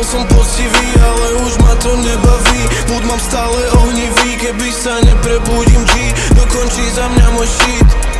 som poctivý, ale už ma to nebaví. Mood mám stále ohnivý, keby sa neprebudím G, dokončí za mňa môj shit.